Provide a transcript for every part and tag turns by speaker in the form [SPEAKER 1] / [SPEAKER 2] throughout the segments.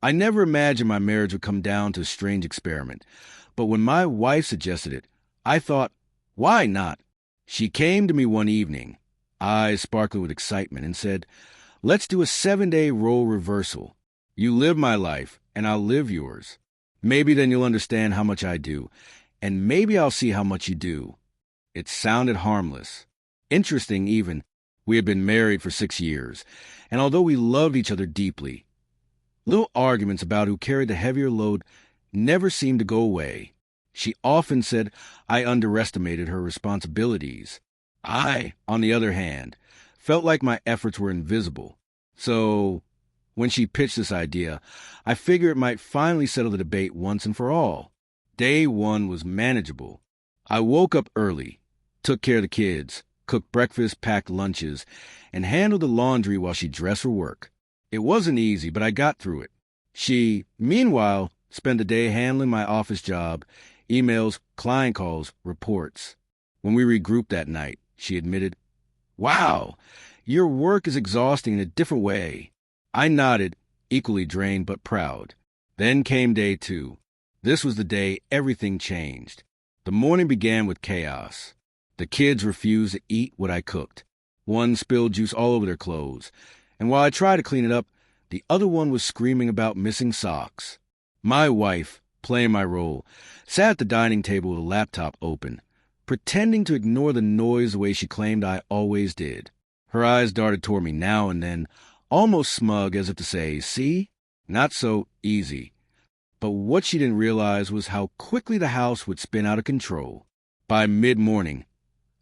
[SPEAKER 1] I never imagined my marriage would come down to a strange experiment. But when my wife suggested it, I thought, why not? She came to me one evening, eyes sparkling with excitement, and said, let's do a 7-day role reversal. You live my life, and I'll live yours. Maybe then you'll understand how much I do, and maybe I'll see how much you do. It sounded harmless. Interesting, even. We had been married for 6 years, and although we loved each other deeply, little arguments about who carried the heavier load never seemed to go away. She often said I underestimated her responsibilities. I, on the other hand, felt like my efforts were invisible. So, when she pitched this idea, I figured it might finally settle the debate once and for all. Day one was manageable. I woke up early, took care of the kids, cooked breakfast, packed lunches, and handled the laundry while she dressed for work. It wasn't easy, but I got through it. She, meanwhile, spent the day handling my office job, emails, client calls, reports. When we regrouped that night, she admitted, wow, your work is exhausting in a different way. I nodded, equally drained but proud. Then came day two. This was the day everything changed. The morning began with chaos. The kids refused to eat what I cooked. One spilled juice all over their clothes, and while I tried to clean it up, the other one was screaming about missing socks. My wife, playing my role, sat at the dining table with a laptop open, pretending to ignore the noise the way she claimed I always did. Her eyes darted toward me now and then, almost smug as if to say, see? Not so easy. But what she didn't realize was how quickly the house would spin out of control. By mid-morning,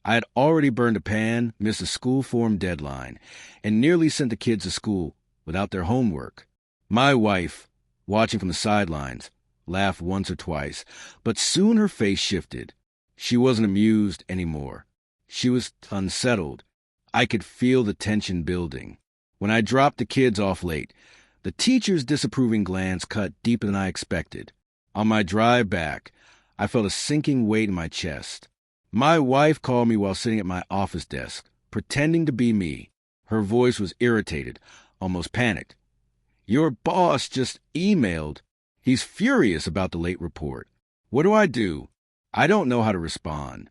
[SPEAKER 1] I had already burned a pan, missed a school form deadline, and nearly sent the kids to school without their homework. My wife, watching from the sidelines, laughed once or twice, but soon her face shifted. She wasn't amused anymore. She was unsettled. I could feel the tension building. When I dropped the kids off late, the teacher's disapproving glance cut deeper than I expected. On my drive back, I felt a sinking weight in my chest. My wife called me while sitting at my office desk, pretending to be me. Her voice was irritated, almost panicked. Your boss just emailed. He's furious about the late report. What do? I don't know how to respond.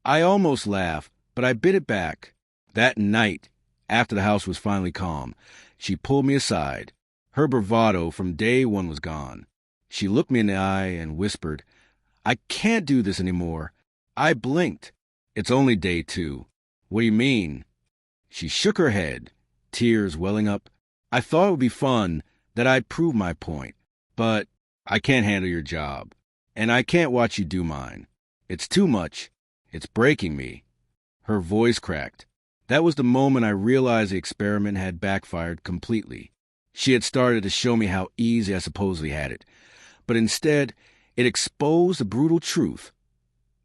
[SPEAKER 1] I almost laughed, but I bit it back. That night, after the house was finally calm, she pulled me aside. Her bravado from day one was gone. She looked me in the eye and whispered, I can't do this anymore. I blinked. It's only day two. What do you mean? She shook her head, tears welling up. I thought it would be fun, that I'd prove my point. But I can't handle your job. And I can't watch you do mine. It's too much. It's breaking me. Her voice cracked. That was the moment I realized the experiment had backfired completely. She had started to show me how easy I supposedly had it. But instead, it exposed the brutal truth.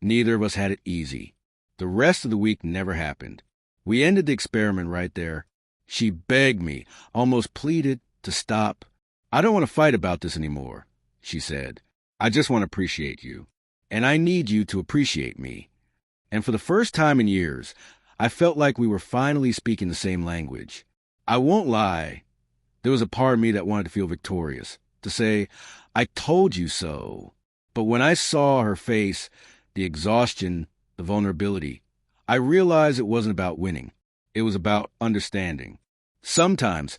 [SPEAKER 1] Neither of us had it easy. The rest of the week never happened. We ended the experiment right there. She begged me, almost pleaded, to stop. I don't want to fight about this anymore, she said. I just want to appreciate you. And I need you to appreciate me. And for the first time in years, I felt like we were finally speaking the same language. I won't lie. There was a part of me that wanted to feel victorious, to say, I told you so. But when I saw her face, the exhaustion, the vulnerability, I realized it wasn't about winning. It was about understanding. Sometimes,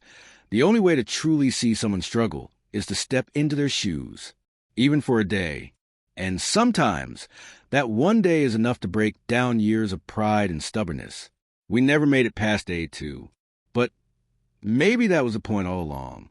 [SPEAKER 1] the only way to truly see someone struggle is to step into their shoes, even for a day. And sometimes, that one day is enough to break down years of pride and stubbornness. We never made it past day two. But maybe that was the point all along.